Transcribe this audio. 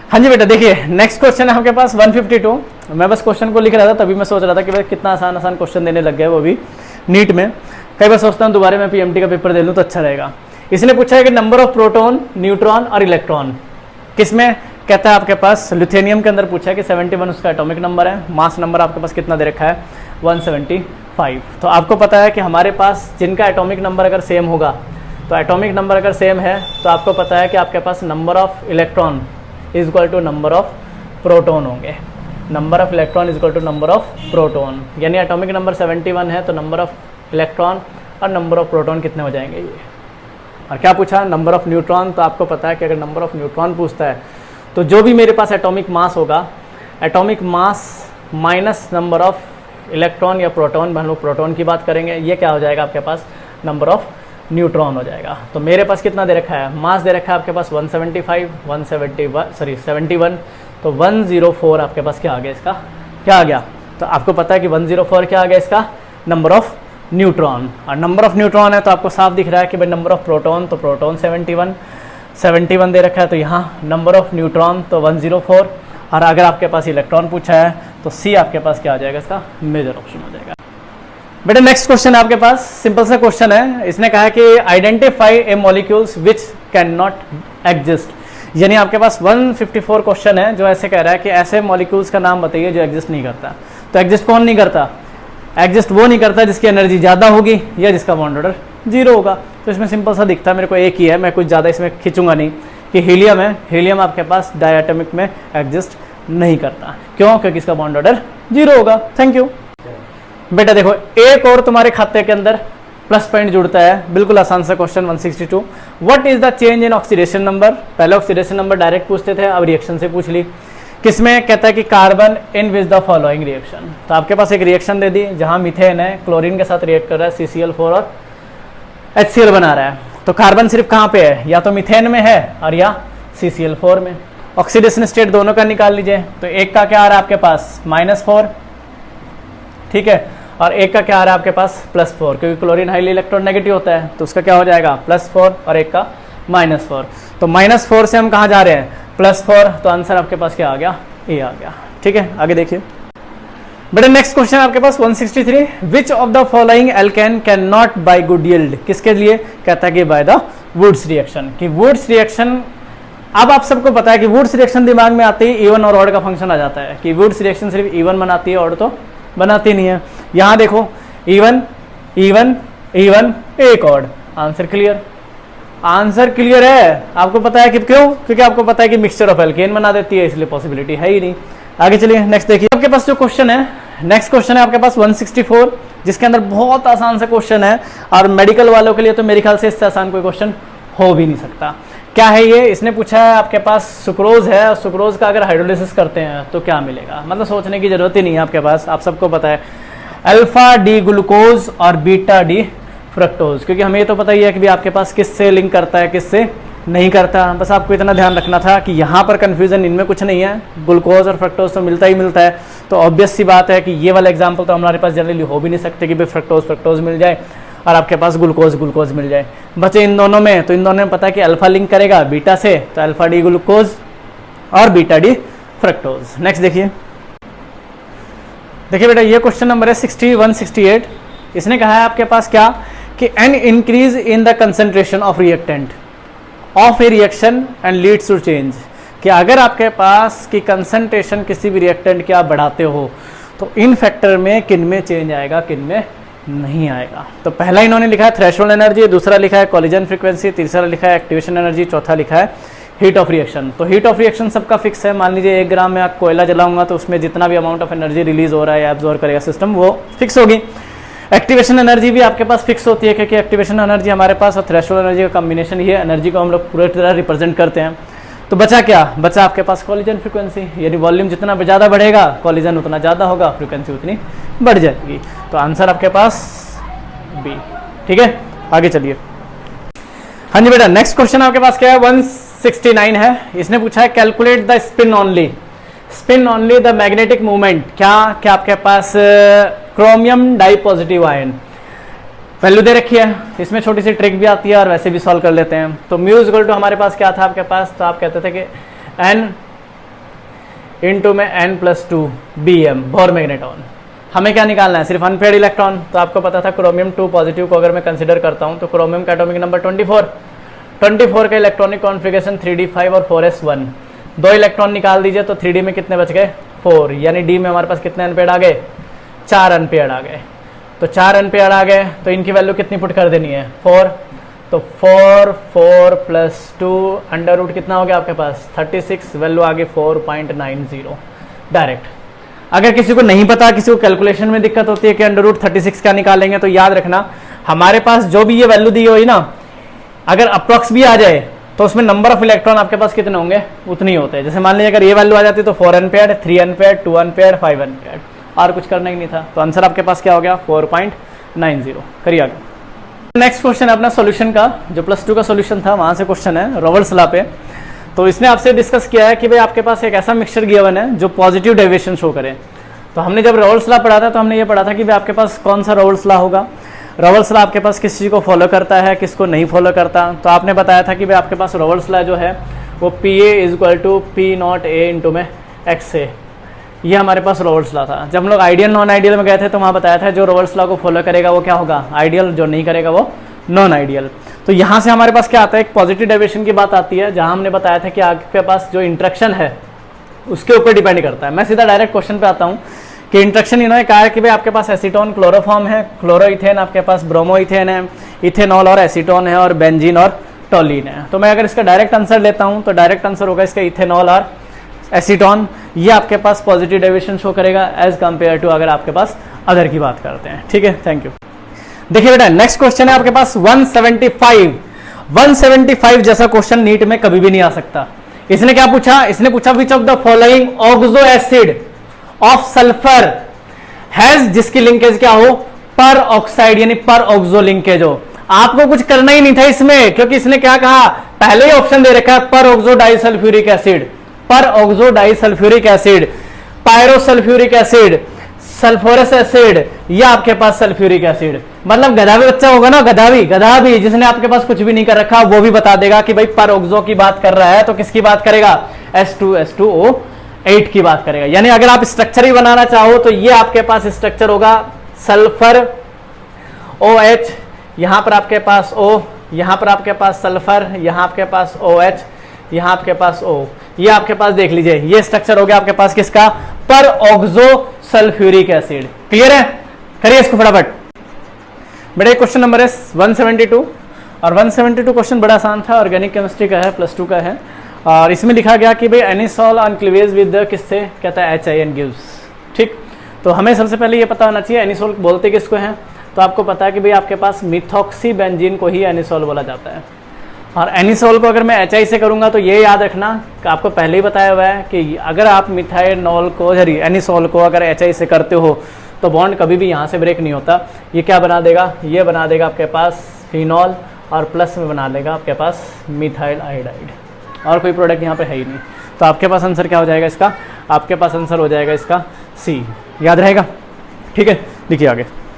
हाँ जी बेटा, देखिए नेक्स्ट क्वेश्चन है आपके पास 152। मैं बस क्वेश्चन को लिख रहा था, तभी मैं सोच रहा था कि भाई कितना आसान आसान क्वेश्चन देने लग गए वो भी नीट में। कई बार सोचता हूँ दोबारा मैं पीएमटी का पेपर दे लूँ तो अच्छा रहेगा। इसने पूछा है कि नंबर ऑफ प्रोटॉन, न्यूट्रॉन और इलेक्ट्रॉन किसमें, कहता है आपके पास ल्यूथेनियम के अंदर पूछा है कि 71 उसका एटॉमिक नंबर है, मास नंबर आपके पास कितना दे रखा है 175। तो आपको पता है कि हमारे पास जिनका एटॉमिक नंबर अगर सेम होगा, तो एटॉमिक नंबर अगर सेम है तो आपको पता है कि आपके पास number of electron is equal to number of proton होंगे। Number of electron is equal to number of proton, यानी एटॉमिक नंबर 71 है तो नंबर ऑफ इलेक्ट्रॉन और नंबर ऑफ प्रोटॉन कितने हो जाएंगे ये। और क्या पूछा, नंबर ऑफ न्यूट्रॉन। तो आपको पता है कि अगर नंबर ऑफ न्यूट्रॉन पूछता है तो जो भी मेरे पास एटॉमिक मास होगा, atomic mass minus number of electron या प्रोटॉन, हम लोग प्रोटॉन की बात करेंगे, ये क्या हो जाएगा आपके पास नंबर ऑफ न्यूट्रॉन हो जाएगा। तो मेरे पास कितना दे रखा है, मास दे रखा है आपके पास 71, तो 104 आपके पास क्या आ गया, इसका क्या आ गया। तो आपको पता है कि 104 क्या आ गया, इसका नंबर ऑफ न्यूट्रॉन। और नंबर ऑफ न्यूट्रॉन है तो आपको साफ दिख रहा है कि भाई नंबर ऑफ प्रोटॉन, तो प्रोटॉन 71 दे रखा है, तो यहाँ नंबर ऑफ न्यूट्रॉन तो 104। और अगर आपके पास इलेक्ट्रॉन पूछा है तो सी आपके पास क्या आ जाएगा, इसका मेजर ऑप्शन हो जाएगा। बेटा नेक्स्ट क्वेश्चन आपके पास सिंपल सा क्वेश्चन है। इसने कहा है कि identify A molecules which can not exist, यानी आपके पास 154 क्वेश्चन है जो ऐसे कह रहा है कि ऐसे मॉलिक्यूल्स का नाम बताइए जो एग्जिस्ट नहीं करता। तो एग्जिस्ट कौन नहीं करता, एग्जिस्ट वो नहीं करता जिसकी एनर्जी ज़्यादा होगी या जिसका बॉन्ड ऑर्डर 0 होगा। तो इसमें सिंपल सा दिखता है मेरे को एक ही है, मैं कुछ ज़्यादा इसमें खींचूंगा नहीं, कि हीलियम है। हीलियम आपके पास डायटोमिक में एग्जिस्ट नहीं करता, क्यों, क्योंकि इसका बॉन्ड ऑर्डर 0 होगा। थैंक यू बेटा। देखो एक और तुम्हारे खाते के अंदर प्लस पॉइंट जुड़ता है, बिल्कुल आसान सा question 162। What is the change in oxidation number. पहले ऑक्सीडेशन नंबर डायरेक्ट पूछते थे, अब रिएक्शन से पूछ ली। किसमें, कहता है कि carbon in which the following reaction. तो आपके पास एक रिएक्शन दे दी जहां मीथेन है, क्लोरीन के साथ रिएक्ट कर रहा है, CCl4 और HCl बना रहा है। तो कार्बन सिर्फ कहाँ पे है, या तो मीथेन में है और या CCl4 में। ऑक्सीडेशन स्टेट दोनों का निकाल लीजिए। तो एक का क्या आ रहा है आपके पास -4, ठीक है, और एक का क्या आ रहा है आपके पास +4, क्योंकि क्लोरीन हाईली इलेक्ट्रॉन नेगेटिव होता है, तो उसका क्या हो जाएगा +4 और एक का -4। तो -4 से हम कहाँ जा रहे हैं, +4, तो आंसर आपके पास क्या आ गया, ए आ गया। ठीक है, आगे देखिए बेटा। नेक्स्ट क्वेश्चन आपके पास 163। Which of the following alkene can not by good yield. किसके लिए, कहता है कि बाय द वुड्स रिएक्शन। कि वुड्स रिएक्शन, अब आप सबको पता है कि वुड्स रिएक्शन दिमाग में आते ही इवन और ऑड का फंक्शन आ जाता है, कि वुड्स रिएक्शन सिर्फ इवन बनाती है, ऑड तो बनाती नहीं है। यहां देखो इवन इवन इवन एक odd, answer clear. Answer clear है, आपको पता है कि क्यों, क्योंकि आपको पता है कि मिक्सचर ऑफ एल्केन बना देती है, इसलिए पॉसिबिलिटी है ही नहीं। आगे चलिए नेक्स्ट देखिए। आपके पास जो क्वेश्चन है, नेक्स्ट क्वेश्चन है आपके पास 164, जिसके अंदर बहुत आसान सा क्वेश्चन है, और मेडिकल वालों के लिए तो मेरे ख्याल से इससे आसान कोई क्वेश्चन हो भी नहीं सकता। क्या है ये, इसने पूछा है आपके पास सुक्रोज है, और सुक्रोज का अगर हाइड्रोलिसिस करते हैं तो क्या मिलेगा। मतलब सोचने की जरूरत ही नहीं है आपके पास, आप सबको पता है अल्फा डी ग्लूकोज और बीटा डी फ्रक्टोज, क्योंकि हमें ये तो पता ही है कि भी आपके पास किससे लिंक करता है किससे नहीं करता। बस आपको इतना ध्यान रखना था कि यहाँ पर कंफ्यूजन इनमें कुछ नहीं है, ग्लूकोज और फ्रक्टोज तो मिलता ही मिलता है। तो ऑब्वियस सी बात है कि ये वाला एग्जाम्पल तो हमारे पास जनरली हो भी नहीं सकते कि भाई फ्रक्टोज मिल जाए और आपके पास ग्लूकोज मिल जाए। बचे इन दोनों में, तो इन दोनों में पता है कि अल्फा लिंक करेगा बीटा से, तो अल्फा डी ग्लूकोज और बीटा डी फ्रक्टोज। नेक्स्ट देखिए बेटा, ये क्वेश्चन नंबर है 168। इसने कहा है आपके पास क्या, कि an increase in the concentration of reactant of a reaction and leads to change. कि अगर आपके पास की कंसेंट्रेशन किसी भी रिएक्टेंट की आप बढ़ाते हो तो इन फैक्टर में किन में चेंज आएगा, किन में नहीं आएगा। तो पहला इन्होंने लिखा है थ्रेशोल्ड एनर्जी, दूसरा लिखा है कॉलिजन फ्रीक्वेंसी, तीसरा लिखा है एक्टिवेशन एनर्जी, चौथा लिखा है हीट ऑफ रिएक्शन। तो हीट ऑफ रिएक्शन सबका फिक्स है। मान लीजिए 1 ग्राम में आप कोयला जलाऊंगा तो उसमें जितना भी अमाउंट ऑफ एनर्जी रिलीज हो रहा है या एब्जॉर्ब करेगा सिस्टम, वो फिक्स होगी। एक्टिवेशन एनर्जी भी आपके पास फिक्स होती है, क्योंकि एक्टिवेशन एनर्जी हमारे पास और थ्रेशोल्ड एनर्जी का कॉम्बिनेशन ही है, एनर्जी को हम लोग पूरी तरह रिप्रेजेंट करते हैं। तो बचा क्या, बचा आपके पास कॉलिजन फ्रीक्वेंसी, यानी वॉल्यूम जितना ज़्यादा बढ़ेगा कॉलिजन उतना ज़्यादा होगा, फ्रीक्वेंसी उतनी बढ़ जाएगी। तो आंसर आपके पास बी। ठीक है, आगे चलिए। हाँ जी बेटा, नेक्स्ट क्वेश्चन आपके पास क्या है, 169 है। इसने पूछा है calculate the spin only the magnetic movement. क्या आपके पास chromium di positive ion value दे रखी है। इसमें छोटी सी ट्रिक भी आती है और वैसे भी सॉल्व कर लेते हैं। तो म्यू इक्वल टू हमारे पास क्या था आपके पास, तो आप कहते थे कि एन इंटू में n+2 Bm बोर मैग्नेटॉन। हमें क्या निकालना है? सिर्फ अनपेयर्ड इलेक्ट्रॉन। तो आपको पता था क्रोमियम 2 पॉजिटिव को अगर मैं कंसिडर करता हूँ तो क्रोमियम का एटॉमिक नंबर 24 का इलेक्ट्रॉनिक कॉन्फ़िगरेशन 3d5 और 4s1। 2 इलेक्ट्रॉन निकाल दीजिए तो 3d में कितने बच गए? 4, यानी d में हमारे पास कितने अनपेयर्ड आ गए? 4 अनपेयर्ड आ गए। तो 4 अनपेयर्ड आ गए तो इनकी वैल्यू कितनी पुट कर देनी है? 4। तो 4 + 2 अंडर रूट कितना हो गया आपके पास? 36, वैल्यू आ गई 4.90 डायरेक्ट। अगर किसी को नहीं पता, किसी को कैलकुलेशन में दिक्कत होती है कि अंडर रूट 36 क्या निकालेंगे, तो याद रखना हमारे पास जो भी ये वैल्यू दी हुई ना, अगर अप्रॉक्स भी आ जाए तो उसमें नंबर ऑफ इलेक्ट्रॉन आपके पास कितने होंगे? उतने ही होते हैं। जैसे मान लीजिए अगर ये वैल्यू आ जाती तो 4 अनपेयर्ड, 3 अनपेयर्ड, 2 अनपेयर्ड, 5 अनपेयर्ड, और कुछ करना ही नहीं था। तो आंसर आपके पास क्या हो गया? 4.90। करिए आगे। नेक्स्ट क्वेश्चन है अपना सॉल्यूशन का, जो +2 का सॉल्यूशन था वहां से क्वेश्चन है रॉबर्ट्स लॉ पे। तो इसने आपसे डिस्कस किया है कि भाई आपके पास एक ऐसा मिक्सचर गिवन है जो पॉजिटिव डेविएशन शो करे। तो हमने जब रॉबर्ट्स लॉ पढ़ा था तो हमने ये पढ़ा था कि भाई आपके पास कौन सा रॉबर्ट्स लॉ होगा। रॉबर्ट्स लॉ आपके पास किस चीज़ को फॉलो करता है, किसको नहीं फॉलो करता। तो आपने बताया था कि भाई आपके पास रॉबर्ट्स लॉ जो है वो PA = P0A × XA, ये हमारे पास रॉबर्ट्स लॉ था। जब हम लोग आइडियल नॉन आइडियल में गए थे तो वहाँ बताया था जो रॉबर्ट्स लॉ को फॉलो करेगा वो क्या होगा? आइडियल, जो नहीं करेगा वो नॉन आइडियल। तो यहाँ से हमारे पास क्या आता है? एक पॉजिटिव डेविएशन की बात आती है, जहाँ हमने बताया था कि आपके पास जो इंट्रैक्शन है उसके ऊपर डिपेंड करता है। मैं सीधा डायरेक्ट क्वेश्चन पे आता हूँ कि इंट्रैक्शन इन्होंने कहा है कि भाई आपके पास एसीटोन क्लोरोफॉर्म है, क्लोरोइथेन आपके पास ब्रोमोइथेन है, इथेनॉल और एसीटोन है, और बेंजीन और टोलिन है। तो मैं अगर इसका डायरेक्ट आंसर लेता हूँ तो डायरेक्ट आंसर होगा इसका इथेनॉल और एसीटोन। ये आपके पास पॉजिटिव डेविएशन शो करेगा एज कंपेयर टू अगर आपके पास अदर की बात करते हैं। ठीक है, थैंक यू। देखिए बेटा, नेक्स्ट क्वेश्चन है आपके पास 175 जैसा क्वेश्चन नीट में कभी भी नहीं आ सकता। इसने क्या पूछा? इसने पूछा विच of the following oxo acid of sulphur has, जिसकी लिंकेज क्या हो? पर ऑक्साइड, यानी पर ऑक्सो लिंकेज हो। आपको कुछ करना ही नहीं था इसमें, क्योंकि इसने क्या कहा? पहले ही ऑप्शन दे रखा है peroxodisulphuric acid, peroxodisulphuric acid, pyrosulphuric acid, sulphurous acid, या आपके पास सल्फ्यूरिक एसिड। मतलब गधावी बच्चा होगा ना, गधा भी जिसने आपके पास कुछ भी नहीं कर रखा वो भी बता देगा कि भाई पर ऑक्सो की बात कर रहा है तो किसकी बात करेगा? H2SO8 की बात करेगा। यानी अगर आप स्ट्रक्चर ही बनाना चाहो तो ये आपके पास स्ट्रक्चर होगा सल्फर OH, यहां पर आपके पास O, यहां पर आपके पास सल्फर, यहां आपके पास OH, यहां आपके पास O। ये आपके पास देख लीजिए, ये स्ट्रक्चर हो गया आपके पास किसका? पर ऑक्सो सल्फ्यूरिक एसिड। क्लियर है? करिए इसको फटाफट। बेटा क्वेश्चन नंबर है 172, और 172 क्वेश्चन बड़ा आसान था, ऑर्गेनिक केमिस्ट्री का है, +2 का है। और इसमें लिखा गया कि भाई एनिसॉल ऑन क्लीवेज विद किससे? कहता है HIN गिव्स। ठीक, तो हमें सबसे पहले ये पता होना चाहिए एनिसॉल बोलते किसको हैं। तो आपको पता है कि भाई आपके पास मिथॉक्सी बेंजीन को ही एनिसॉल बोला जाता है। और एनिसॉल को अगर मैं HI से करूंगा तो ये याद रखना कि आपको पहले ही बताया हुआ है कि अगर आप मिथाइनॉल को एनिसॉल को अगर HI से करते हो तो बॉन्ड कभी भी यहाँ से ब्रेक नहीं होता। ये क्या बना देगा? ये बना देगा आपके पास फिनॉल, और प्लस में बना लेगा आपके पास मिथाइल आयोडाइड, और कोई प्रोडक्ट यहाँ पे है ही नहीं। तो आपके पास आंसर क्या हो जाएगा इसका? आपके पास आंसर हो जाएगा इसका C। याद रहेगा? ठीक है, लिखिए आगे।